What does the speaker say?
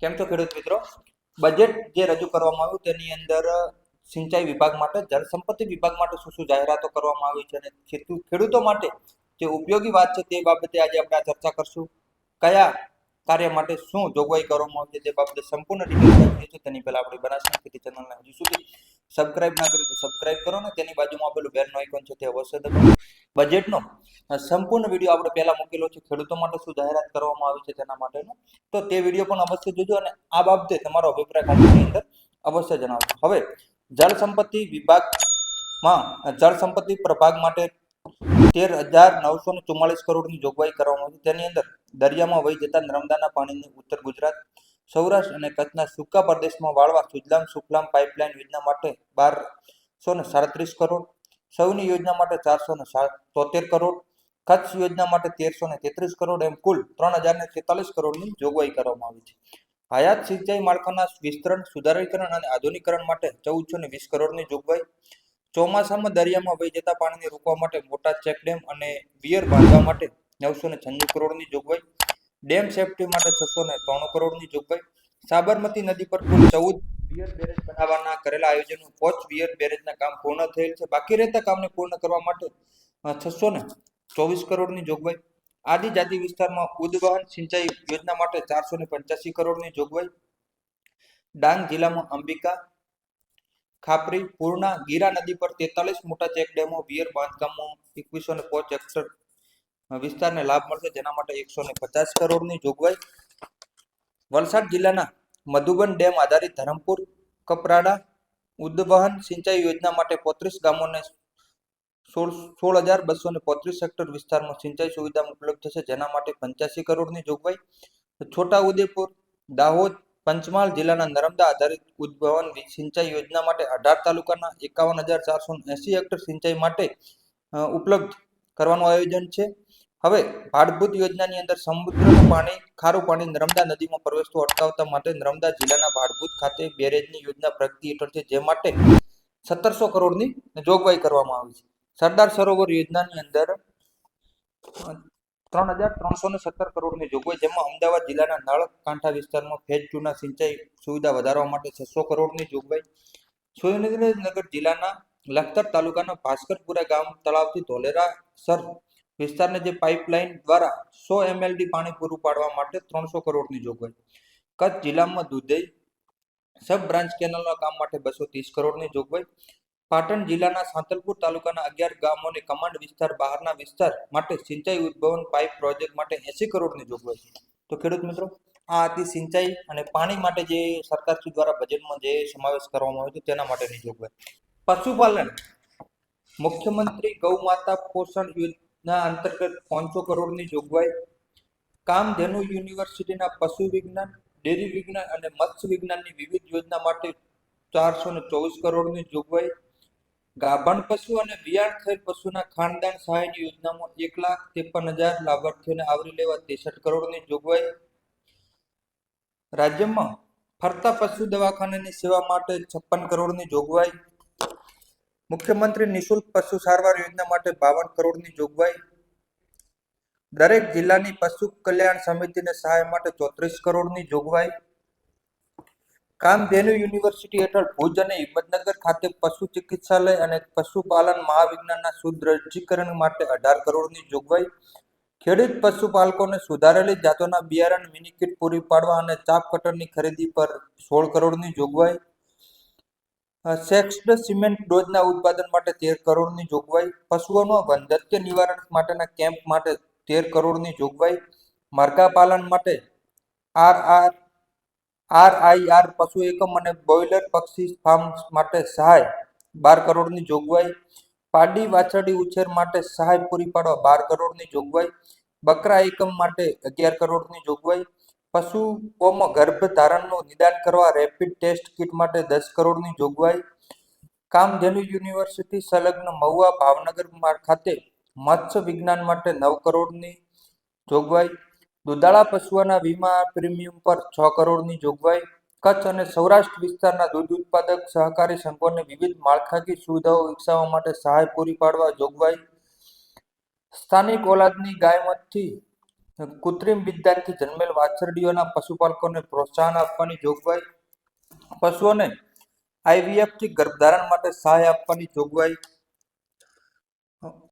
કેમ છો ખેડૂત મિત્રો? બજેટ જે રજૂ કરવામાં આવ્યું તેની અંદર સિંચાઈ વિભાગ માટે, જળ સંપત્તિ વિભાગ માટે શું શું જાહેરાતો કરવામાં આવી છે અને ખેડૂતો માટે જે ઉપયોગી વાત છે તે બાબતે આજે આપણે આ ચર્ચા કરશું. કયા કાર્ય માટે શું જોગવાઈ કરવામાં આવી છે તે બાબતે સંપૂર્ણ ડિટેલ જાણીએ છીએ. તેની પહેલા આપણી બનાસકાંઠા ખેતી ચેનલને હજુ સુધી સબસ્ક્રાઇબ ના કરી તો સબસ્ક્રાઇબ કરો ને તેની બાજુમાં આપેલું બેલનો આઇકોન છે તે અવશ્ય દબાવો. બજેટનો સંપૂર્ણ વિડીયો આપણે પહેલા મૂકેલો છે, ખેડૂતો માટે શું જાહેરાત કરવામાં આવી છે તેના માટેનો, તો તે વિડીયો પણ અવશ્ય જોજો અને આ બાબતે તમારો અભિપ્રાય કોમેન્ટની અંદર અવશ્ય જણાવજો. હવે જળ સંપત્તિ વિભાગમાં જળ સંપત્તિ પ્રભાગ માટે 13,944 કરોડની જોગવાઈ કરવામાં આવી. તેની અંદર દરિયામાં વહી જતા નર્મદાના પાણીને ઉત્તર ગુજરાત, સૌરાષ્ટ્ર અને કચ્છના સૂકા પ્રદેશમાં વાળવા સુજલામ સુફલામ પાઇપલાઇન યોજના માટે 1,237 કરોડ, સૌની યોજના માટે 473 કરોડ, કચ્છ યોજના માટે 1,333 કરોડ, એમ કુલ 3,043 કરોડની જોગવાઈ કરવામાં આવી છે. હયાત સિંચાઈ માળખાના વિસ્તરણ, સુધારીકરણ અને આધુનિકરણ માટે 1,420 કરોડની જોગવાઈ, ચોમાસામાં દરિયામાં વહી જતા પાણીને રોકવા માટે મોટા ચેકડેમ અને વિયર બાંધવા માટે 996 કરોડની જોગવાઈ, ડેમ સેફટી માટે 693 કરોડની જોગવાઈ, સાબરમતી નદી પર કુલ 14 વિયર બેરેજ બનાવવાના કરેલા આયોજનો, 5 વિયર બેરેજના કામ પૂર્ણ થયેલ છે. બાકી રહેતા કામને પૂર્ણ કરવા માટે 624 કરોડની જોગવાઈ, આદિજાતિ વિસ્તારમાં ઉદ્વહન સિંચાઈ યોજના માટે 485 કરોડની જોગવાઈ, ડાંગ જિલ્લામાં અંબિકા, ખાપરી, પૂર્ણા, ગીરા નદી પર 43 મોટા ચેકડેમો, વિયર બાંધકામો 2105 હેક્ટર વિસ્તારને લાભ મળશે, જેના માટે 150 કરોડની જોગવાઈ, વલસાડ જિલ્લાના મધુબન ડેમ આધારિત ધરમપુર, કપરાડા ઉદ્વહન સિંચાઈ યોજના માટે 35 ગામોને 16,235 હેક્ટર વિસ્તારમાં સિંચાઈ સુવિધા ઉપલબ્ધ થશે, જેના માટે 85 કરોડની જોગવાઈ, છોટા ઉદેપુર, દાહોદ, પંચમહાલ જિલ્લાના નર્મદા આધારિત ઉદ્વહન સિંચાઈ યોજના માટે 18 તાલુકાના 51,480 હેક્ટર સિંચાઈ માટે ઉપલબ્ધ કરવાનું આયોજન છે. હવે ભાડભૂત યોજનાની અંદર સમુદ્રનું પાણી, ખારું પાણી નર્મદા નદીમાં પ્રવેશતું અટકાવવા માટે નર્મદા જિલ્લાના ભાડભૂત ખાતે બેરેજની યોજના પ્રગતિ હેઠળ છે, જે માટે 1,700 કરોડની જોગવાઈ કરવામાં આવી છે. સરદાર સરોવર યોજનાની અંદર 3,317 કરોડની જોગવાઈ, જેમાં અમદાવાદ જિલ્લાના નળ કાંઠા વિસ્તારમાં ફેઝ 2 ના સિંચાઈ સુવિધા વધારવા માટે 600 કરોડની જોગવાઈ, સુરેન્દ્રનગર જિલ્લાના લખતર તાલુકાના ભાસ્કરપુરા ગામ તળાવથી ધોલેરા સર વિસ્તારને જે પાઇપલાઇન દ્વારા 100 MLD પાણી પૂરું પાડવા માટે 300 કરોડની જોગવાઈ, કચ્છ જિલ્લામાં દુધઈ સબ બ્રાન્ચ કેનલના કામ માટે 230 કરોડની જોગવાઈ, પાટણ જિલ્લાના સાંતલપુર તાલુકાના 11 ગામોને કમાન્ડ વિસ્તાર બહારના વિસ્તાર માટે સિંચાઈ ઉદ્વહન પાઇપ પ્રોજેક્ટ માટે 80 કરોડની જોગવાઈ. તો ખેડૂત મિત્રો, આ હતી સિંચાઈ અને પાણી માટે જે સરકારશ્રી દ્વારા બજેટમાં જે સમાવેશ કરવામાં આવ્યો છે તેના માટેની જોગવાઈ. પશુપાલન, મુખ્યમંત્રી ગૌ માતા પોષણ યોજના અંતર્ગત 500 કરોડની જોગવાઈ, કામધેનુ યુનિવર્સિટીના પશુ વિજ્ઞાન, ડેરી વિજ્ઞાન અને મત્સ્ય વિજ્ઞાનની વિવિધ યોજના માટે 424 કરોડની જોગવાઈ, ગાભણ પશુ અને વિયાણ થયેલ પશુના ખાનદાન સહાયની યોજનામાં 1,53,000 લાભાર્થીઓને આવરી લેવા 63 કરોડની જોગવાઈ, રાજ્યમાં ફરતા પશુ દવાખાનાની સેવા માટે 56 કરોડની જોગવાઈ, મુખ્યમંત્રી નિઃશુલ્ક પશુ સારવાર યોજના માટે 52 કરોડની જોગવાઈ, દરેક જિલ્લાની પશુ કલ્યાણ સમિતિને સહાય માટે 34 કરોડની જોગવાઈ, કામધેનુ યુનિવર્સિટી હેઠળ ભુજ અને હિંમતનગર ખાતે પશુ ચિકિત્સાલય અને પશુપાલન મહાવિજ્ઞાનના સુદ્રઢીકરણ માટે 18 કરોડની જોગવાઈ, ખેડૂત પશુપાલકોને સુધારેલી જાતોના બિયારણ મિની કિટ પૂરી પાડવા અને ચાપ કટરની ખરીદી પર 16 કરોડની જોગવાઈ, સેક્સ્ડ સિમેન્ટ ડોઝના ઉત્પાદન માટે 13 કરોડની જોગવાઈ, પશુઓનો વંધ્યત્વ નિવારણ માટેના કેમ્પ માટે 13 કરોડની જોગવાઈ, મરઘા પાલન માટે RIR પશુ એકમ અને બોઇલર પક્ષી ફાર્મ માટે સહાય 12 કરોડની જોગવાઈ, પાડી વાછરડી ઉછેર માટે સહાય પૂરી પાડવા 12 કરોડની જોગવાઈ, બકરા એકમ માટે 11 કરોડની જોગવાઈ, પશુઓમાં ગર્ભધારણનું નિદાન કરવા રેપિડ ટેસ્ટ કિટ માટે 10 કરોડની જોગવાઈ, કામધેનુ યુનિવર્સિટી સંલગ્ન મહુવા ભાવનગર ખાતે મત્સ્ય વિજ્ઞાન માટે 9 કરોડની જોગવાઈ, દુધાળા પશુઓના વીમા પ્રીમિયમ પર 6 કરોડની જોગવાઈ, કચ્છ અને સૌરાષ્ટ્ર વિસ્તારના દૂધ ઉત્પાદક સહકારી સંઘોને વિવિધ માળખાકીય સુવિધાઓ વિકસાવવા માટે સહાય પૂરી પાડવા જોગવાઈ, સ્થાનિક ઓલાદની ગાયમાંથી કૃત્રિમ બિજદાનથી જન્મેલ વાછરડીઓના પશુપાલકોને પ્રોત્સાહન આપવાની જોગવાઈ, પશુઓને IVF થી ગર્ભધારણ માટે સહાય આપવાની જોગવાઈ,